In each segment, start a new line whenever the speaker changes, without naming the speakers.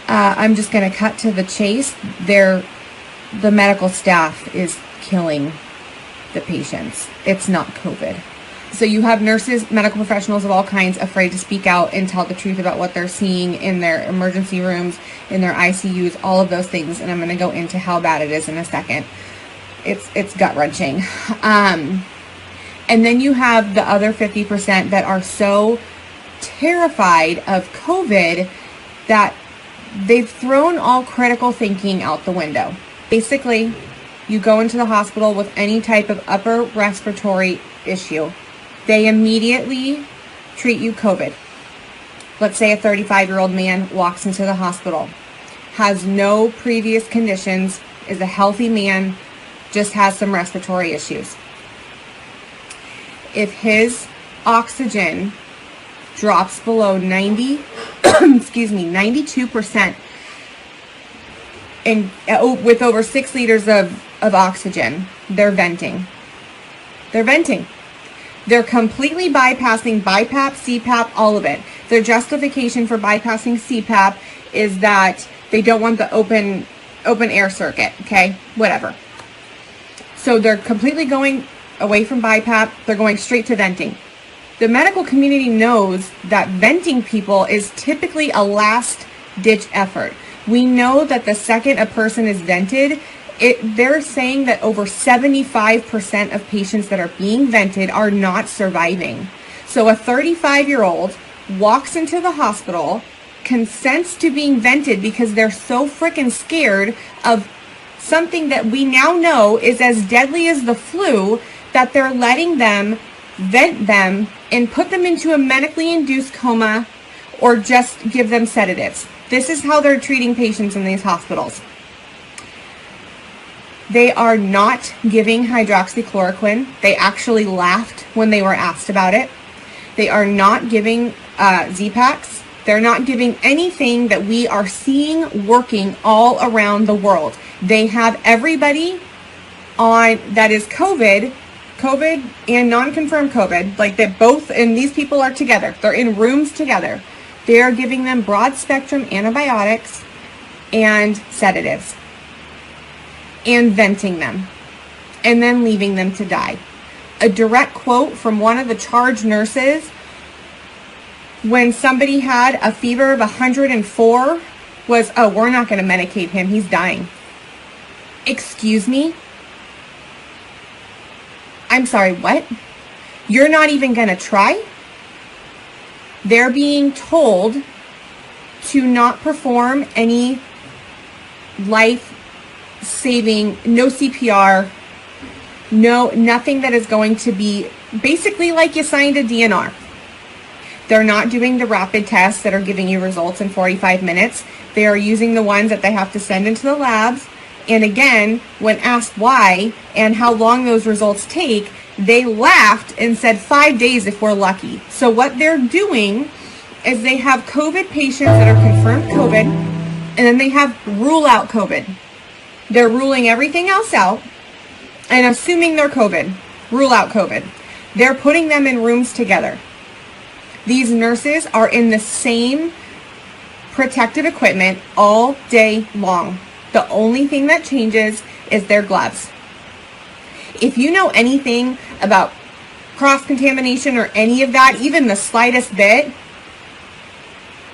I'm just going to cut to the chase. The medical staff is killing the patients. It's not COVID. So you have nurses, medical professionals of all kinds afraid to speak out and tell the truth about what they're seeing in their emergency rooms, in their ICUs, all of those things. And I'm going to go into how bad it is in a second. It's gut-wrenching. And then you have the other 50% that are so terrified of COVID that they've thrown all critical thinking out the window. Basically, you go into the hospital with any type of upper respiratory issue, they immediately treat you COVID. Let's say a 35-year-old man walks into the hospital, has no previous conditions, is a healthy man, just has some respiratory issues. If his oxygen drops below 92%, and with over 6 liters of oxygen, they're venting. They're completely bypassing BiPAP, CPAP, all of it. Their justification for bypassing CPAP is that they don't want the open air circuit, okay? Whatever. So they're completely going away from BiPAP. They're going straight to venting. The medical community knows that venting people is typically a last-ditch effort. We know that the second a person is vented, they're saying that over 75% of patients that are being vented are not surviving. So a 35-year-old walks into the hospital, consents to being vented because they're so freaking scared of something that we now know is as deadly as the flu, that they're letting them vent them and put them into a medically induced coma or just give them sedatives. This is how they're treating patients in these hospitals. They are not giving hydroxychloroquine. They actually laughed when they were asked about it. They are not giving Z-Paks. They're not giving anything that we are seeing working all around the world. They have everybody on that is COVID and non-confirmed COVID, like that both, and these people are together. They're in rooms together. They are giving them broad spectrum antibiotics and sedatives and venting them and then leaving them to die. A direct quote from one of the charge nurses, when somebody had a fever of 104, was, "Oh, we're not going to medicate him. He's dying." Excuse me? I'm sorry, what? You're not even going to try? They're being told to not perform any life-saving, no CPR, nothing that is going to be basically like you signed a DNR. They're not doing the rapid tests that are giving you results in 45 minutes. They are using the ones that they have to send into the labs. And again, when asked why and how long those results take, they laughed and said 5 days if we're lucky. So what they're doing is they have COVID patients that are confirmed COVID, and then they have rule out COVID. They're ruling everything else out and assuming they're COVID. Rule out COVID. They're putting them in rooms together. These nurses are in the same protective equipment all day long. The only thing that changes is their gloves. If you know anything about cross-contamination or any of that, even the slightest bit,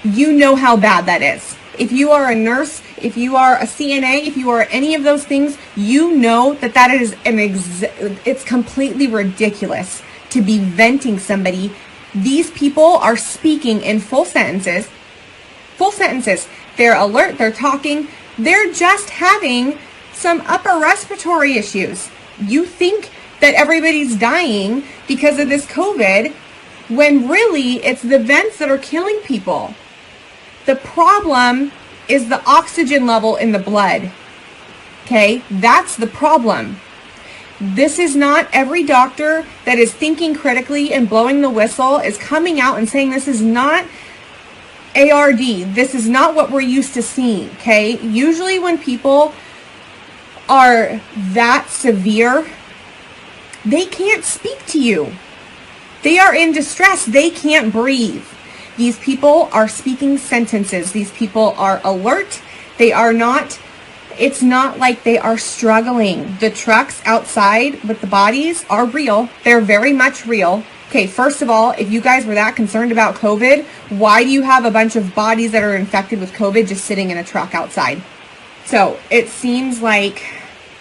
you know how bad that is. If you are a nurse, if you are a CNA, if you are any of those things, you know that that is it's completely ridiculous to be venting somebody. These people are speaking in full sentences. Full sentences. They're alert, they're talking. They're just having some upper respiratory issues. You think that everybody's dying because of this COVID, when really it's the vents that are killing people. The problem is the oxygen level in the blood. Okay, that's the problem. This is not every doctor that is thinking critically and blowing the whistle is coming out and saying this is not ARD. This is not what we're used to seeing, okay? Usually when people are that severe, they can't speak to you. They are in distress. They can't breathe. These people are speaking sentences. These people are alert. They are not, it's not like they are struggling. The trucks outside with the bodies are real. They're very much real. Okay, first of all, if you guys were that concerned about COVID, why do you have a bunch of bodies that are infected with COVID just sitting in a truck outside? So it seems like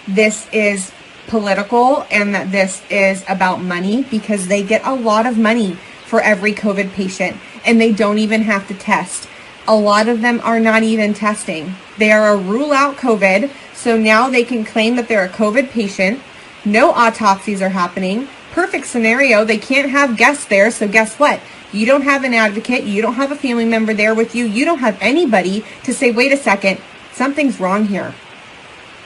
this is political and that this is about money, because they get a lot of money for every COVID patient and they don't even have to test. A lot of them are not even testing. They are a rule out COVID. So now they can claim that they're a COVID patient. No autopsies are happening. Perfect scenario. They can't have guests there. So guess what? You don't have an advocate. You don't have a family member there with you. You don't have anybody to say, wait a second, something's wrong here.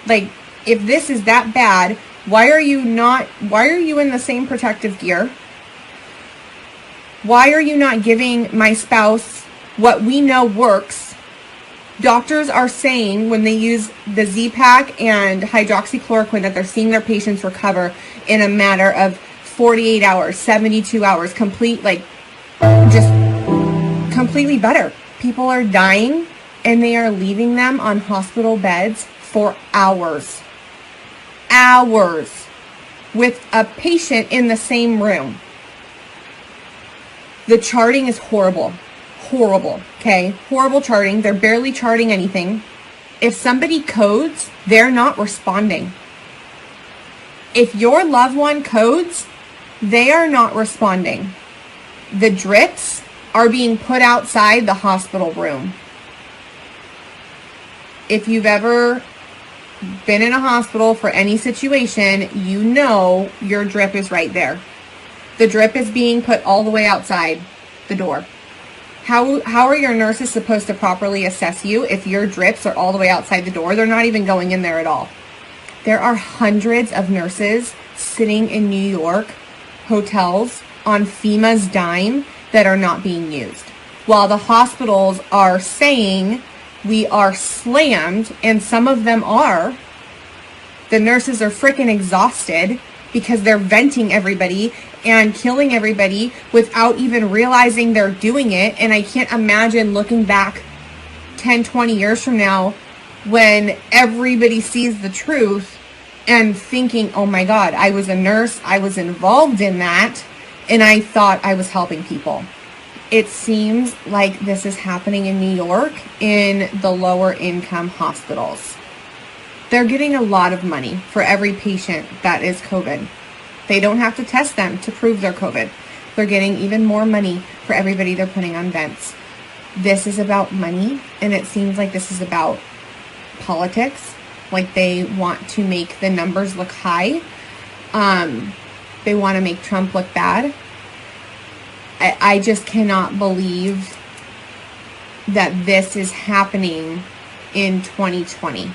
Like, if this is that bad, why are you in the same protective gear? Why are you not giving my spouse what we know works? Doctors are saying when they use the Z-Pak and hydroxychloroquine that they're seeing their patients recover in a matter of 48 hours, 72 hours, just completely better. People are dying and they are leaving them on hospital beds for hours. Hours with a patient in the same room. The charting is horrible. Horrible, okay? Horrible charting. They're barely charting anything. If somebody codes, they're not responding. If your loved one codes, they are not responding. The drips are being put outside the hospital room. If you've ever been in a hospital for any situation, you know your drip is right there. The drip is being put all the way outside the door. How are your nurses supposed to properly assess you if your drips are all the way outside the door? They're not even going in there at all. There are hundreds of nurses sitting in New York hotels on FEMA's dime that are not being used, while the hospitals are saying we are slammed, and some of them are. The nurses are freaking exhausted because they're venting everybody and killing everybody without even realizing they're doing it. And I can't imagine looking back 10, 20 years from now when everybody sees the truth and thinking, oh my God, I was a nurse, I was involved in that, and I thought I was helping people. It seems like this is happening in New York in the lower income hospitals. They're getting a lot of money for every patient that is COVID. They don't have to test them to prove they're COVID. They're getting even more money for everybody they're putting on vents. This is about money, and it seems like this is about politics. Like they want to make the numbers look high. They want to make Trump look bad. I just cannot believe that this is happening in 2020.